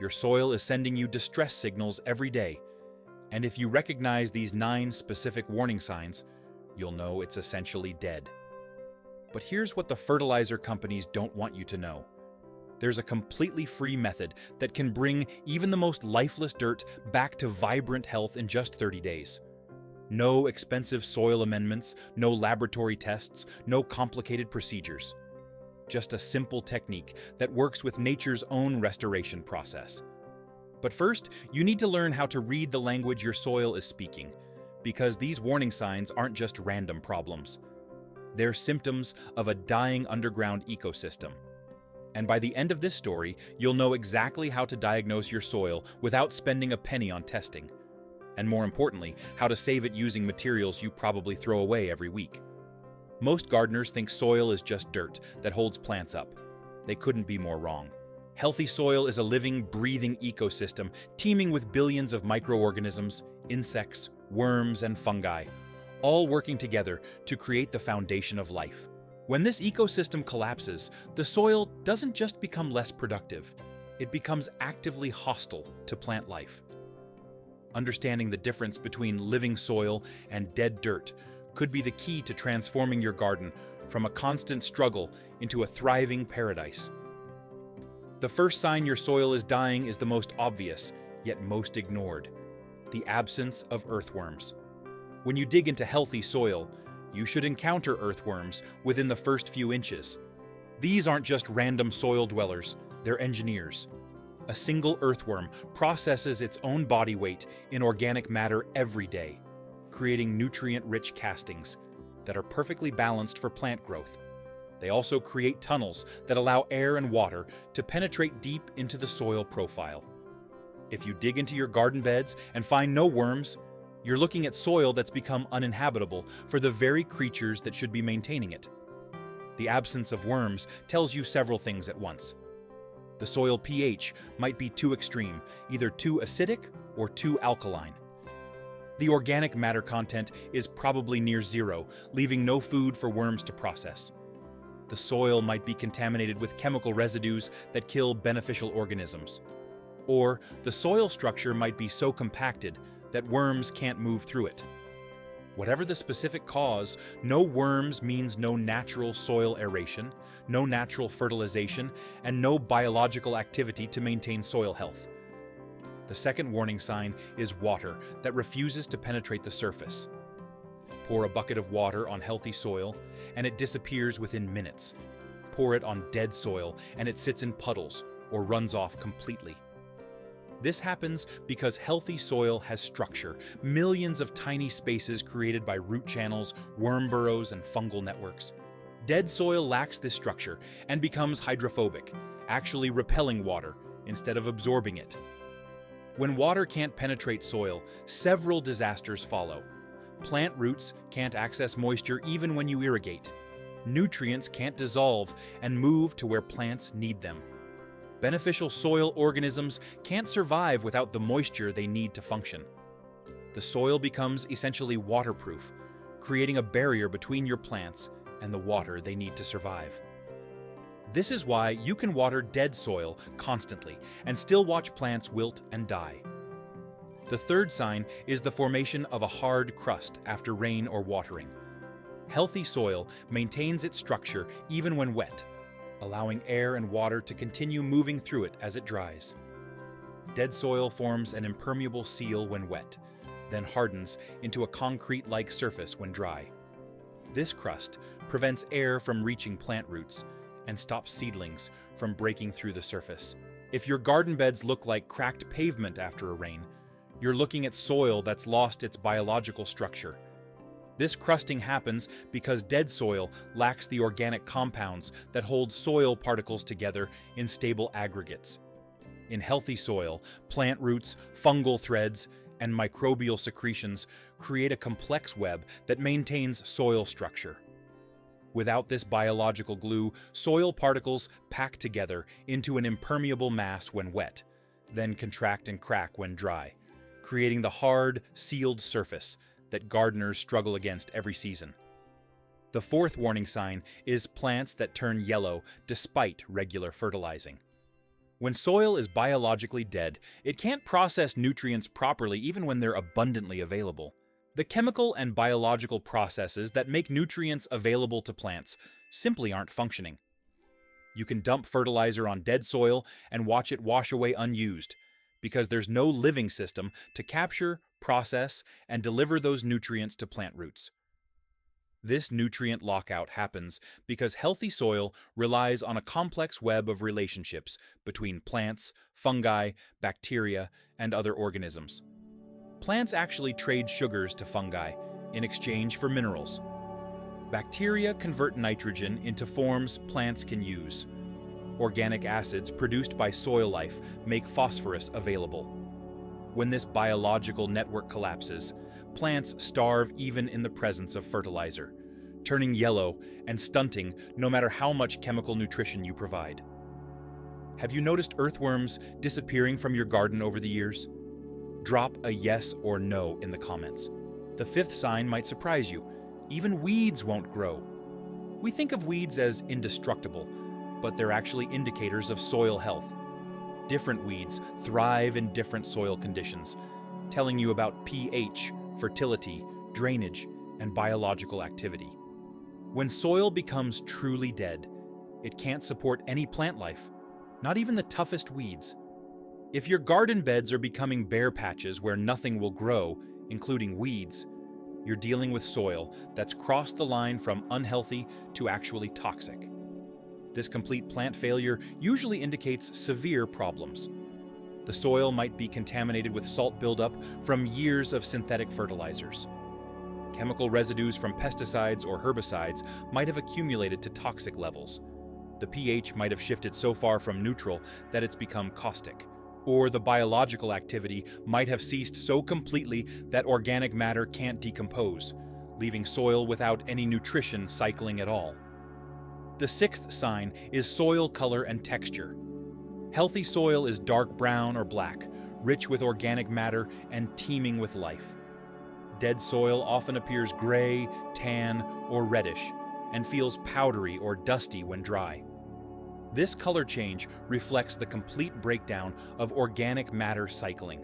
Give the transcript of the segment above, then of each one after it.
Your soil is sending you distress signals every day, and if you recognize these 9 specific warning signs, you'll know it's essentially dead. But here's what the fertilizer companies don't want you to know. There's a completely free method that can bring even the most lifeless dirt back to vibrant health in just 30 days. No expensive soil amendments, no laboratory tests, no complicated procedures. Just a simple technique that works with nature's own restoration process. But first, you need to learn how to read the language your soil is speaking, because these warning signs aren't just random problems. They're symptoms of a dying underground ecosystem. And by the end of this story, you'll know exactly how to diagnose your soil without spending a penny on testing. And more importantly, how to save it using materials you probably throw away every week. Most gardeners think soil is just dirt that holds plants up. They couldn't be more wrong. Healthy soil is a living, breathing ecosystem teeming with billions of microorganisms, insects, worms, and fungi, all working together to create the foundation of life. When this ecosystem collapses, the soil doesn't just become less productive, it becomes actively hostile to plant life. Understanding the difference between living soil and dead dirt could be the key to transforming your garden from a constant struggle into a thriving paradise. The first sign your soil is dying is the most obvious, yet most ignored: the absence of earthworms. When you dig into healthy soil, you should encounter earthworms within the first few inches. These aren't just random soil dwellers, they're engineers. A single earthworm processes its own body weight in organic matter every day, creating nutrient-rich castings that are perfectly balanced for plant growth. They also create tunnels that allow air and water to penetrate deep into the soil profile. If you dig into your garden beds and find no worms, you're looking at soil that's become uninhabitable for the very creatures that should be maintaining it. The absence of worms tells you several things at once. The soil pH might be too extreme, either too acidic or too alkaline. The organic matter content is probably near zero, leaving no food for worms to process. The soil might be contaminated with chemical residues that kill beneficial organisms. Or the soil structure might be so compacted that worms can't move through it. Whatever the specific cause, no worms means no natural soil aeration, no natural fertilization, and no biological activity to maintain soil health. The second warning sign is water that refuses to penetrate the surface. Pour a bucket of water on healthy soil, and it disappears within minutes. Pour it on dead soil, and it sits in puddles or runs off completely. This happens because healthy soil has structure, millions of tiny spaces created by root channels, worm burrows, and fungal networks. Dead soil lacks this structure and becomes hydrophobic, actually repelling water instead of absorbing it. When water can't penetrate soil, several disasters follow. Plant roots can't access moisture even when you irrigate. Nutrients can't dissolve and move to where plants need them. Beneficial soil organisms can't survive without the moisture they need to function. The soil becomes essentially waterproof, creating a barrier between your plants and the water they need to survive. This is why you can water dead soil constantly and still watch plants wilt and die. The third sign is the formation of a hard crust after rain or watering. Healthy soil maintains its structure even when wet, allowing air and water to continue moving through it as it dries. Dead soil forms an impermeable seal when wet, then hardens into a concrete-like surface when dry. This crust prevents air from reaching plant roots and stops seedlings from breaking through the surface. If your garden beds look like cracked pavement after a rain, you're looking at soil that's lost its biological structure. This crusting happens because dead soil lacks the organic compounds that hold soil particles together in stable aggregates. In healthy soil, plant roots, fungal threads, and microbial secretions create a complex web that maintains soil structure. Without this biological glue, soil particles pack together into an impermeable mass when wet, then contract and crack when dry, creating the hard, sealed surface that gardeners struggle against every season. The fourth warning sign is plants that turn yellow despite regular fertilizing. When soil is biologically dead, it can't process nutrients properly even when they're abundantly available. The chemical and biological processes that make nutrients available to plants simply aren't functioning. You can dump fertilizer on dead soil and watch it wash away unused, because there's no living system to capture, process, and deliver those nutrients to plant roots. This nutrient lockout happens because healthy soil relies on a complex web of relationships between plants, fungi, bacteria, and other organisms. Plants actually trade sugars to fungi in exchange for minerals. Bacteria convert nitrogen into forms plants can use. Organic acids produced by soil life make phosphorus available. When this biological network collapses, plants starve even in the presence of fertilizer, turning yellow and stunting no matter how much chemical nutrition you provide. Have you noticed earthworms disappearing from your garden over the years? Drop a yes or no in the comments. The fifth sign might surprise you. Even weeds won't grow. We think of weeds as indestructible, but they're actually indicators of soil health. Different weeds thrive in different soil conditions, telling you about pH, fertility, drainage, and biological activity. When soil becomes truly dead, it can't support any plant life, not even the toughest weeds. If your garden beds are becoming bare patches where nothing will grow, including weeds, you're dealing with soil that's crossed the line from unhealthy to actually toxic. This complete plant failure usually indicates severe problems. The soil might be contaminated with salt buildup from years of synthetic fertilizers. Chemical residues from pesticides or herbicides might have accumulated to toxic levels. The pH might have shifted so far from neutral that it's become caustic. Or the biological activity might have ceased so completely that organic matter can't decompose, leaving soil without any nutrition cycling at all. The sixth sign is soil color and texture. Healthy soil is dark brown or black, rich with organic matter and teeming with life. Dead soil often appears gray, tan, or reddish, and feels powdery or dusty when dry. This color change reflects the complete breakdown of organic matter cycling.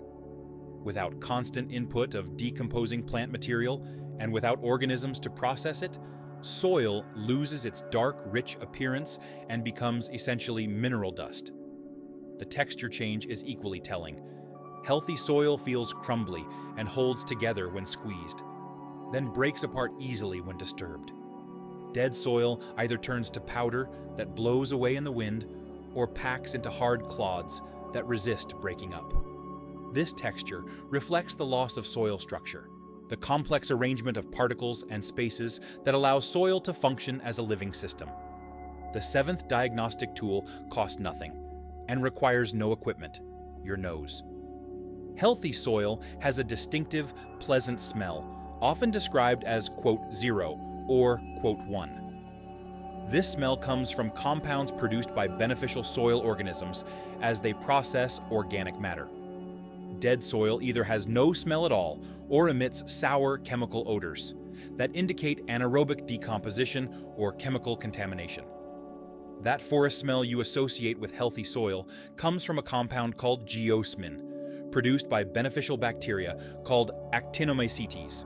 Without constant input of decomposing plant material and without organisms to process it, soil loses its dark, rich appearance and becomes essentially mineral dust. The texture change is equally telling. Healthy soil feels crumbly and holds together when squeezed, then breaks apart easily when disturbed. Dead soil either turns to powder that blows away in the wind or packs into hard clods that resist breaking up. This texture reflects the loss of soil structure, the complex arrangement of particles and spaces that allows soil to function as a living system. The seventh diagnostic tool costs nothing and requires no equipment, your nose. Healthy soil has a distinctive, pleasant smell, often described as, quote, 0 or, quote, 1. This smell comes from compounds produced by beneficial soil organisms as they process organic matter. Dead soil either has no smell at all or emits sour chemical odors that indicate anaerobic decomposition or chemical contamination. That forest smell you associate with healthy soil comes from a compound called geosmin, produced by beneficial bacteria called Actinomycetes.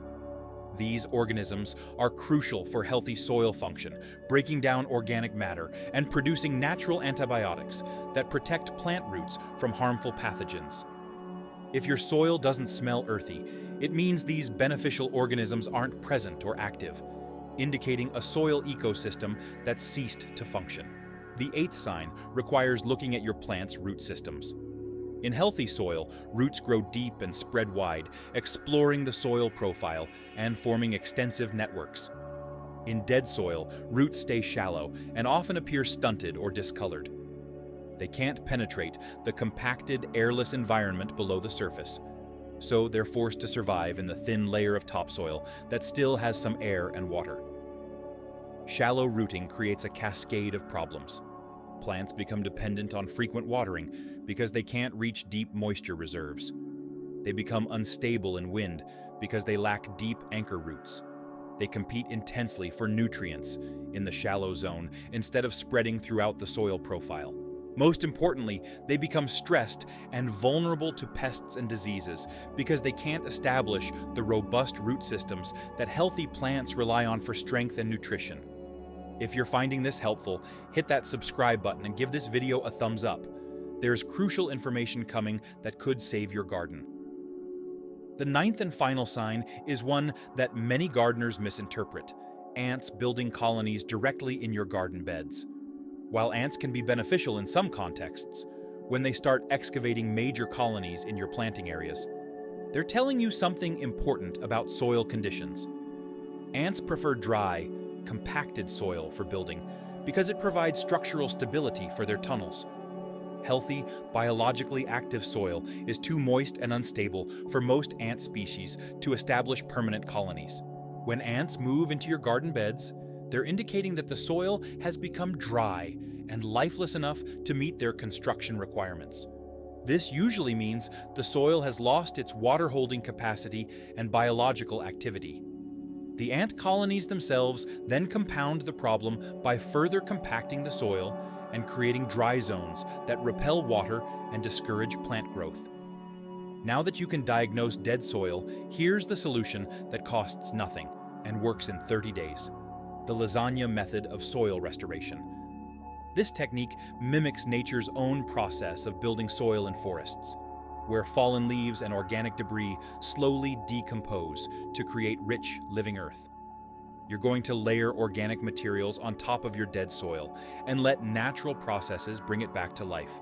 These organisms are crucial for healthy soil function, breaking down organic matter and producing natural antibiotics that protect plant roots from harmful pathogens. If your soil doesn't smell earthy, it means these beneficial organisms aren't present or active, indicating a soil ecosystem that's ceased to function. The eighth sign requires looking at your plant's root systems. In healthy soil, roots grow deep and spread wide, exploring the soil profile and forming extensive networks. In dead soil, roots stay shallow and often appear stunted or discolored. They can't penetrate the compacted, airless environment below the surface, so they're forced to survive in the thin layer of topsoil that still has some air and water. Shallow rooting creates a cascade of problems. Plants become dependent on frequent watering because they can't reach deep moisture reserves. They become unstable in wind because they lack deep anchor roots. They compete intensely for nutrients in the shallow zone instead of spreading throughout the soil profile. Most importantly, they become stressed and vulnerable to pests and diseases because they can't establish the robust root systems that healthy plants rely on for strength and nutrition. If you're finding this helpful, hit that subscribe button and give this video a thumbs up. There's crucial information coming that could save your garden. The ninth and final sign is one that many gardeners misinterpret: ants building colonies directly in your garden beds. While ants can be beneficial in some contexts, when they start excavating major colonies in your planting areas, they're telling you something important about soil conditions. Ants prefer dry, compacted soil for building because it provides structural stability for their tunnels. Healthy, biologically active soil is too moist and unstable for most ant species to establish permanent colonies. When ants move into your garden beds, they're indicating that the soil has become dry and lifeless enough to meet their construction requirements. This usually means the soil has lost its water-holding capacity and biological activity. The ant colonies themselves then compound the problem by further compacting the soil and creating dry zones that repel water and discourage plant growth. Now that you can diagnose dead soil, here's the solution that costs nothing and works in 30 days. The lasagna method of soil restoration. This technique mimics nature's own process of building soil in forests, where fallen leaves and organic debris slowly decompose to create rich, living earth. You're going to layer organic materials on top of your dead soil and let natural processes bring it back to life.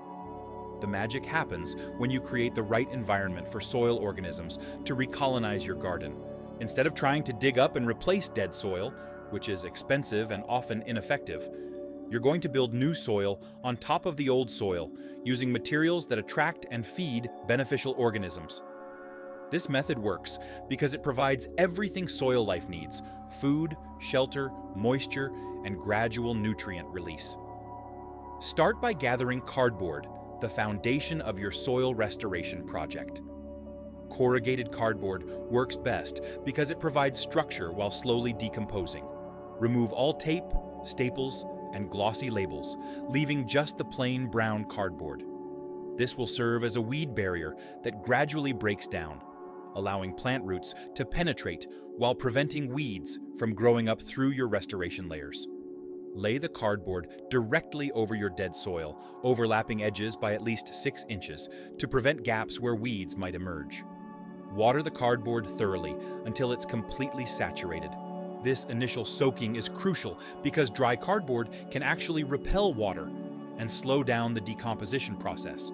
The magic happens when you create the right environment for soil organisms to recolonize your garden. Instead of trying to dig up and replace dead soil, which is expensive and often ineffective, you're going to build new soil on top of the old soil using materials that attract and feed beneficial organisms. This method works because it provides everything soil life needs: food, shelter, moisture, and gradual nutrient release. Start by gathering cardboard, the foundation of your soil restoration project. Corrugated cardboard works best because it provides structure while slowly decomposing. Remove all tape, staples, and glossy labels, leaving just the plain brown cardboard. This will serve as a weed barrier that gradually breaks down, allowing plant roots to penetrate while preventing weeds from growing up through your restoration layers. Lay the cardboard directly over your dead soil, overlapping edges by at least 6 inches to prevent gaps where weeds might emerge. Water the cardboard thoroughly until it's completely saturated. This initial soaking is crucial because dry cardboard can actually repel water and slow down the decomposition process.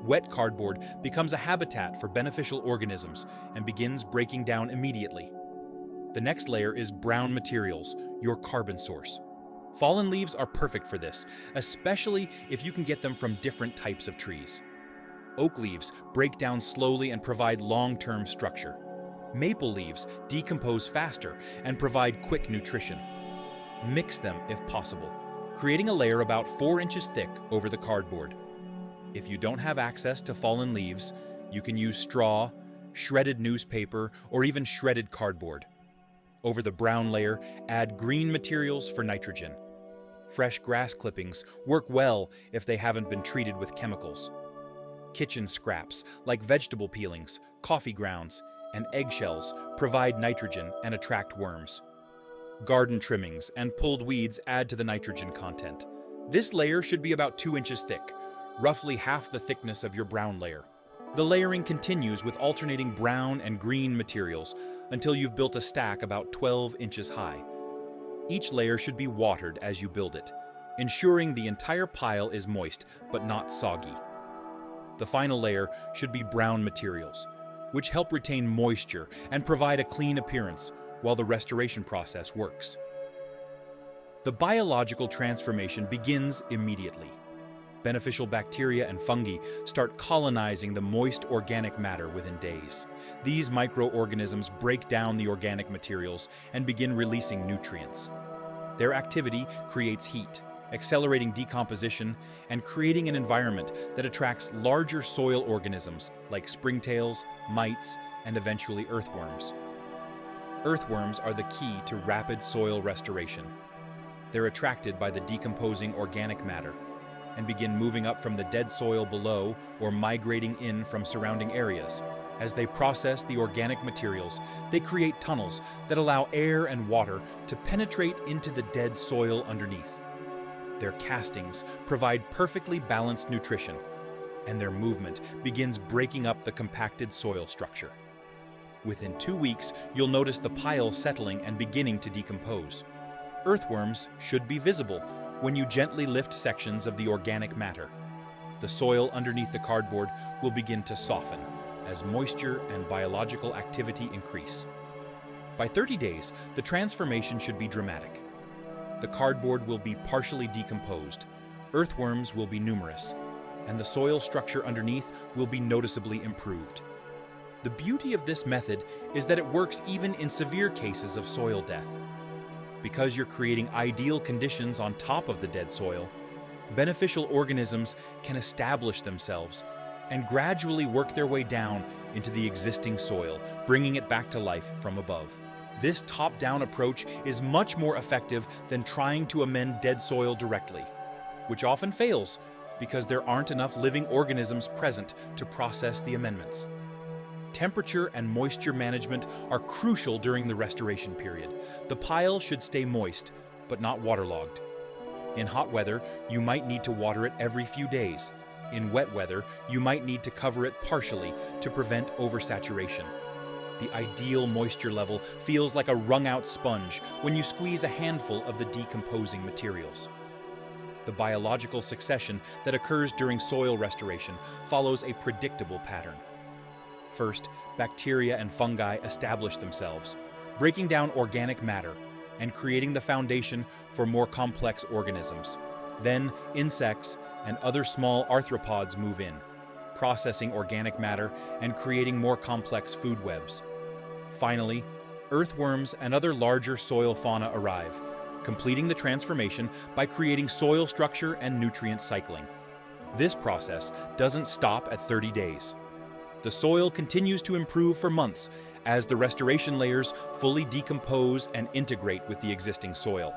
Wet cardboard becomes a habitat for beneficial organisms and begins breaking down immediately. The next layer is brown materials, your carbon source. Fallen leaves are perfect for this, especially if you can get them from different types of trees. Oak leaves break down slowly and provide long-term structure. Maple leaves decompose faster and provide quick nutrition. Mix them if possible, creating a layer about 4 inches thick over the cardboard. If you don't have access to fallen leaves, you can use straw, shredded newspaper, or even shredded cardboard. Over the brown layer, add green materials for nitrogen. Fresh grass clippings work well if they haven't been treated with chemicals. Kitchen scraps, like vegetable peelings, coffee grounds, and eggshells, provide nitrogen and attract worms. Garden trimmings and pulled weeds add to the nitrogen content. This layer should be about 2 inches thick, roughly half the thickness of your brown layer. The layering continues with alternating brown and green materials until you've built a stack about 12 inches high. Each layer should be watered as you build it, ensuring the entire pile is moist but not soggy. The final layer should be brown materials, which help retain moisture and provide a clean appearance while the restoration process works. The biological transformation begins immediately. Beneficial bacteria and fungi start colonizing the moist organic matter within days. These microorganisms break down the organic materials and begin releasing nutrients. Their activity creates heat, accelerating decomposition and creating an environment that attracts larger soil organisms like springtails, mites, and eventually earthworms. Earthworms are the key to rapid soil restoration. They're attracted by the decomposing organic matter, and begin moving up from the dead soil below or migrating in from surrounding areas. As they process the organic materials, they create tunnels that allow air and water to penetrate into the dead soil underneath. Their castings provide perfectly balanced nutrition, and their movement begins breaking up the compacted soil structure. Within 2 weeks, you'll notice the pile settling and beginning to decompose. Earthworms should be visible when you gently lift sections of the organic matter. The soil underneath the cardboard will begin to soften as moisture and biological activity increase. By 30 days, the transformation should be dramatic. The cardboard will be partially decomposed, earthworms will be numerous, and the soil structure underneath will be noticeably improved. The beauty of this method is that it works even in severe cases of soil death. Because you're creating ideal conditions on top of the dead soil, beneficial organisms can establish themselves and gradually work their way down into the existing soil, bringing it back to life from above. This top-down approach is much more effective than trying to amend dead soil directly, which often fails because there aren't enough living organisms present to process the amendments. Temperature and moisture management are crucial during the restoration period. The pile should stay moist, but not waterlogged. In hot weather, you might need to water it every few days. In wet weather, you might need to cover it partially to prevent oversaturation. The ideal moisture level feels like a wrung-out sponge when you squeeze a handful of the decomposing materials. The biological succession that occurs during soil restoration follows a predictable pattern. First, bacteria and fungi establish themselves, breaking down organic matter and creating the foundation for more complex organisms. Then, insects and other small arthropods move in, processing organic matter and creating more complex food webs. Finally, earthworms and other larger soil fauna arrive, completing the transformation by creating soil structure and nutrient cycling. This process doesn't stop at 30 days. The soil continues to improve for months as the restoration layers fully decompose and integrate with the existing soil.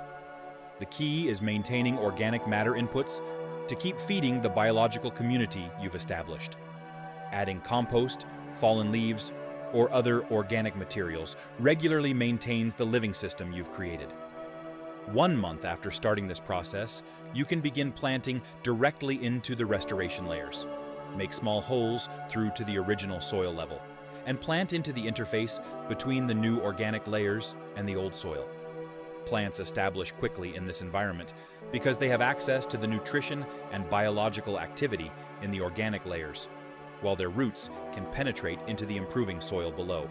The key is maintaining organic matter inputs to keep feeding the biological community you've established. Adding compost, fallen leaves, or other organic materials regularly maintains the living system you've created. 1 month after starting this process, you can begin planting directly into the restoration layers. Make small holes through to the original soil level, and plant into the interface between the new organic layers and the old soil. Plants establish quickly in this environment because they have access to the nutrition and biological activity in the organic layers, while their roots can penetrate into the improving soil below.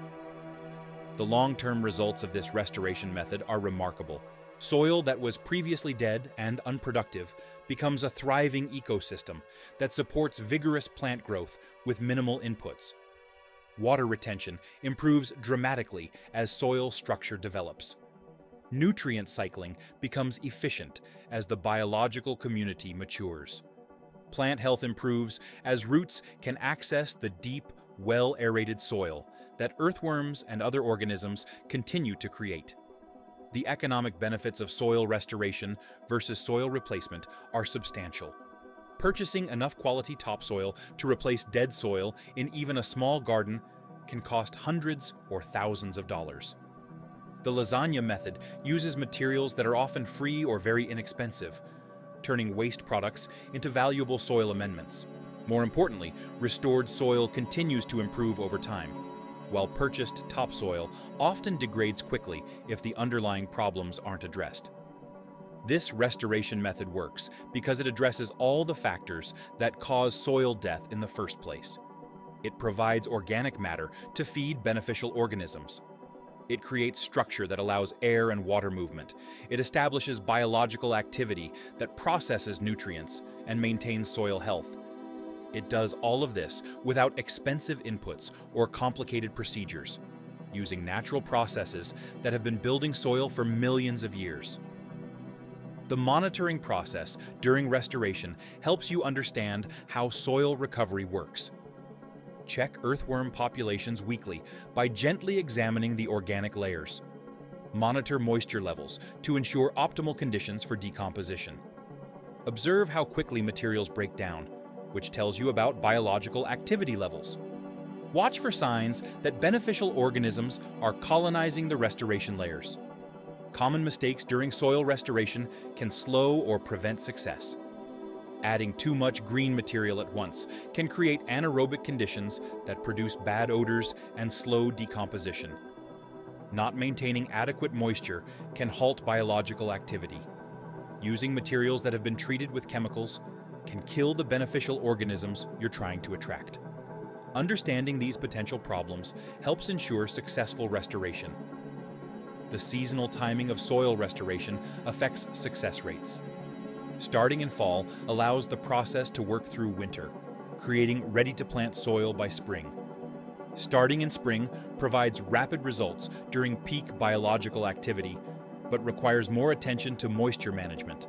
The long-term results of this restoration method are remarkable. Soil that was previously dead and unproductive becomes a thriving ecosystem that supports vigorous plant growth with minimal inputs. Water retention improves dramatically as soil structure develops. Nutrient cycling becomes efficient as the biological community matures. Plant health improves as roots can access the deep, well-aerated soil that earthworms and other organisms continue to create. The economic benefits of soil restoration versus soil replacement are substantial. Purchasing enough quality topsoil to replace dead soil in even a small garden can cost hundreds or thousands of dollars. The lasagna method uses materials that are often free or very inexpensive, turning waste products into valuable soil amendments. More importantly, restored soil continues to improve over time, while purchased topsoil often degrades quickly if the underlying problems aren't addressed. This restoration method works because it addresses all the factors that cause soil death in the first place. It provides organic matter to feed beneficial organisms. It creates structure that allows air and water movement. It establishes biological activity that processes nutrients and maintains soil health. It does all of this without expensive inputs or complicated procedures, using natural processes that have been building soil for millions of years. The monitoring process during restoration helps you understand how soil recovery works. Check earthworm populations weekly by gently examining the organic layers. Monitor moisture levels to ensure optimal conditions for decomposition. Observe how quickly materials break down, which tells you about biological activity levels. Watch for signs that beneficial organisms are colonizing the restoration layers. Common mistakes during soil restoration can slow or prevent success. Adding too much green material at once can create anaerobic conditions that produce bad odors and slow decomposition. Not maintaining adequate moisture can halt biological activity. Using materials that have been treated with chemicals can kill the beneficial organisms you're trying to attract. Understanding these potential problems helps ensure successful restoration. The seasonal timing of soil restoration affects success rates. Starting in fall allows the process to work through winter, creating ready-to-plant soil by spring. Starting in spring provides rapid results during peak biological activity, but requires more attention to moisture management.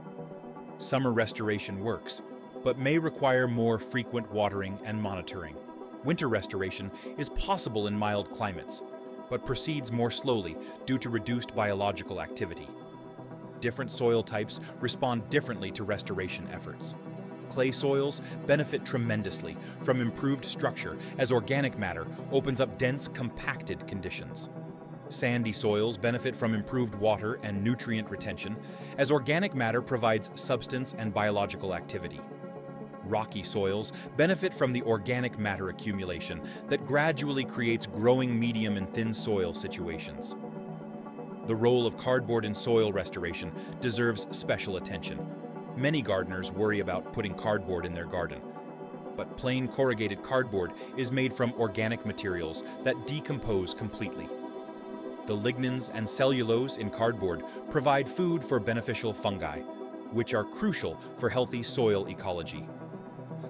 Summer restoration works, but may require more frequent watering and monitoring. Winter restoration is possible in mild climates, but proceeds more slowly due to reduced biological activity. Different soil types respond differently to restoration efforts. Clay soils benefit tremendously from improved structure as organic matter opens up dense, compacted conditions. Sandy soils benefit from improved water and nutrient retention as organic matter provides substance and biological activity. Rocky soils benefit from the organic matter accumulation that gradually creates growing medium and thin soil situations. The role of cardboard in soil restoration deserves special attention. Many gardeners worry about putting cardboard in their garden, but plain corrugated cardboard is made from organic materials that decompose completely. The lignins and cellulose in cardboard provide food for beneficial fungi, which are crucial for healthy soil ecology.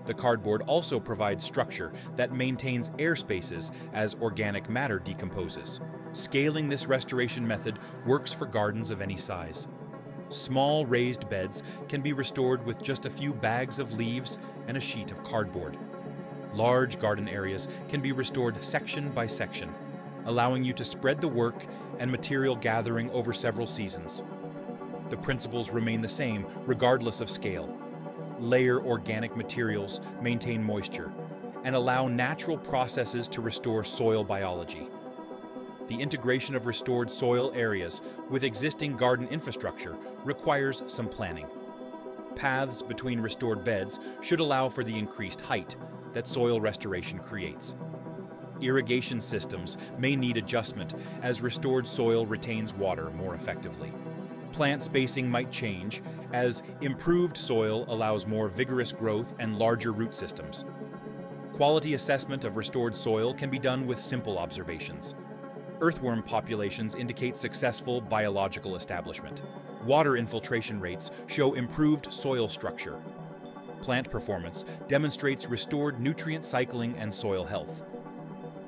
The cardboard also provides structure that maintains air spaces as organic matter decomposes. Scaling this restoration method works for gardens of any size. Small raised beds can be restored with just a few bags of leaves and a sheet of cardboard. Large garden areas can be restored section by section, allowing you to spread the work and material gathering over several seasons. The principles remain the same regardless of scale. Layer organic materials, maintain moisture, and allow natural processes to restore soil biology. The integration of restored soil areas with existing garden infrastructure requires some planning. Paths between restored beds should allow for the increased height that soil restoration creates. Irrigation systems may need adjustment as restored soil retains water more effectively. Plant spacing might change as improved soil allows more vigorous growth and larger root systems. Quality assessment of restored soil can be done with simple observations. Earthworm populations indicate successful biological establishment. Water infiltration rates show improved soil structure. Plant performance demonstrates restored nutrient cycling and soil health.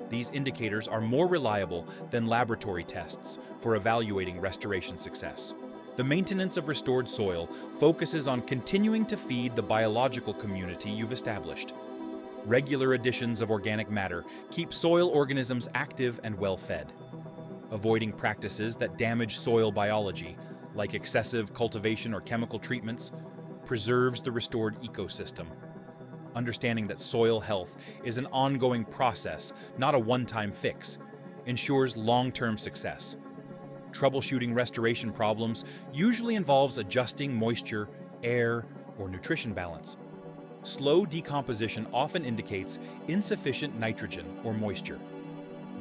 These indicators are more reliable than laboratory tests for evaluating restoration success. The maintenance of restored soil focuses on continuing to feed the biological community you've established. Regular additions of organic matter keep soil organisms active and well-fed. Avoiding practices that damage soil biology, like excessive cultivation or chemical treatments, preserves the restored ecosystem. Understanding that soil health is an ongoing process, not a one-time fix, ensures long-term success. Troubleshooting restoration problems usually involves adjusting moisture, air, or nutrition balance. Slow decomposition often indicates insufficient nitrogen or moisture.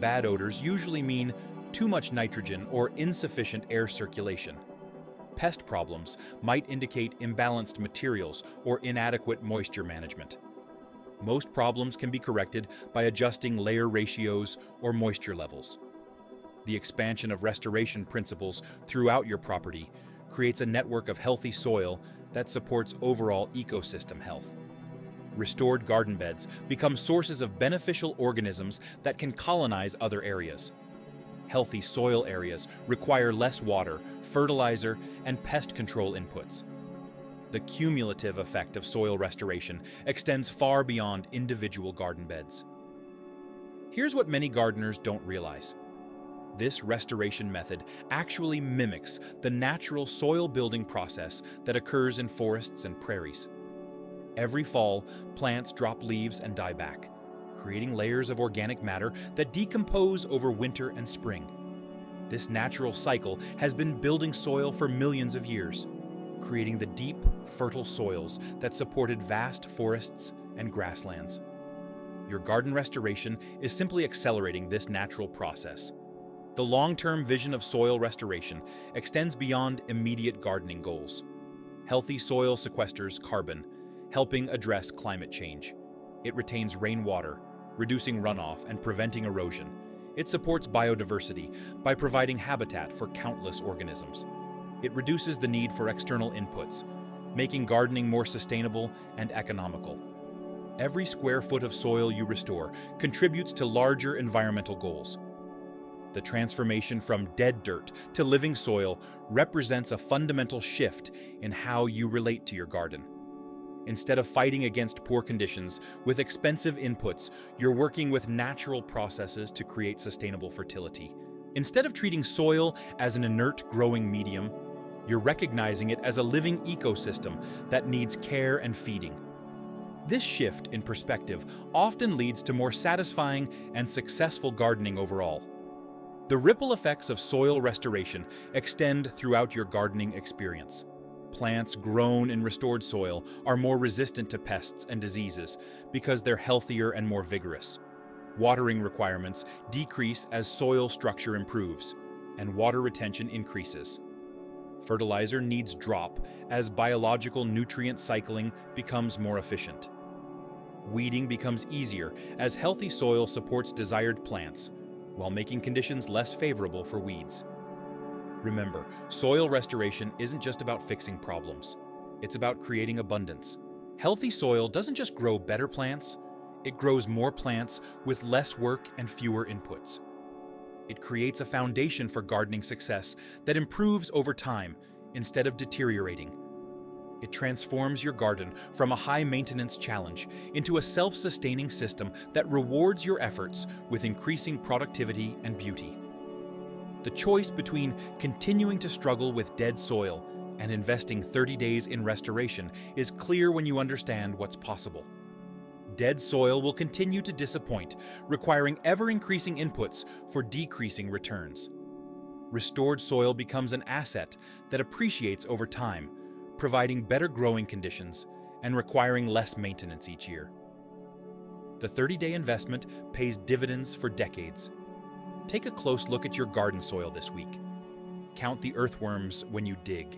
Bad odors usually mean too much nitrogen or insufficient air circulation. Pest problems might indicate imbalanced materials or inadequate moisture management. Most problems can be corrected by adjusting layer ratios or moisture levels. The expansion of restoration principles throughout your property creates a network of healthy soil that supports overall ecosystem health. Restored garden beds become sources of beneficial organisms that can colonize other areas. Healthy soil areas require less water, fertilizer, and pest control inputs. The cumulative effect of soil restoration extends far beyond individual garden beds. Here's what many gardeners don't realize. This restoration method actually mimics the natural soil building process that occurs in forests and prairies. Every fall, plants drop leaves and die back, creating layers of organic matter that decompose over winter and spring. This natural cycle has been building soil for millions of years, creating the deep, fertile soils that supported vast forests and grasslands. Your garden restoration is simply accelerating this natural process. The long-term vision of soil restoration extends beyond immediate gardening goals. Healthy soil sequesters carbon, helping address climate change. It retains rainwater, reducing runoff and preventing erosion. It supports biodiversity by providing habitat for countless organisms. It reduces the need for external inputs, making gardening more sustainable and economical. Every square foot of soil you restore contributes to larger environmental goals. The transformation from dead dirt to living soil represents a fundamental shift in how you relate to your garden. Instead of fighting against poor conditions with expensive inputs, you're working with natural processes to create sustainable fertility. Instead of treating soil as an inert growing medium, you're recognizing it as a living ecosystem that needs care and feeding. This shift in perspective often leads to more satisfying and successful gardening overall. The ripple effects of soil restoration extend throughout your gardening experience. Plants grown in restored soil are more resistant to pests and diseases because they're healthier and more vigorous. Watering requirements decrease as soil structure improves, and water retention increases. Fertilizer needs drop as biological nutrient cycling becomes more efficient. Weeding becomes easier as healthy soil supports desired plants, while making conditions less favorable for weeds. Remember, soil restoration isn't just about fixing problems. It's about creating abundance. Healthy soil doesn't just grow better plants, it grows more plants with less work and fewer inputs. It creates a foundation for gardening success that improves over time instead of deteriorating. It transforms your garden from a high-maintenance challenge into a self-sustaining system that rewards your efforts with increasing productivity and beauty. The choice between continuing to struggle with dead soil and investing 30 days in restoration is clear when you understand what's possible. Dead soil will continue to disappoint, requiring ever-increasing inputs for decreasing returns. Restored soil becomes an asset that appreciates over time, providing better growing conditions and requiring less maintenance each year. The 30-day investment pays dividends for decades. Take a close look at your garden soil this week. Count the earthworms when you dig.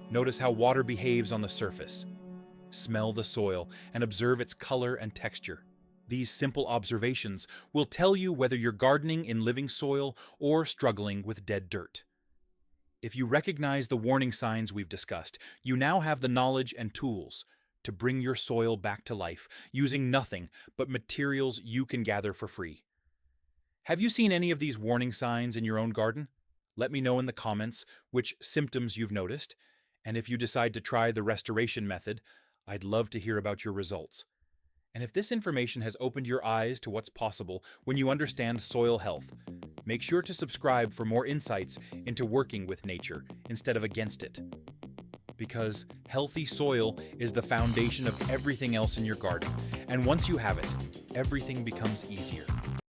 Notice how water behaves on the surface. Smell the soil and observe its color and texture. These simple observations will tell you whether you're gardening in living soil or struggling with dead dirt. If you recognize the warning signs we've discussed, you now have the knowledge and tools to bring your soil back to life using nothing but materials you can gather for free. Have you seen any of these warning signs in your own garden? Let me know in the comments which symptoms you've noticed, and if you decide to try the restoration method, I'd love to hear about your results. And if this information has opened your eyes to what's possible when you understand soil health, make sure to subscribe for more insights into working with nature instead of against it. Because healthy soil is the foundation of everything else in your garden, and once you have it, everything becomes easier.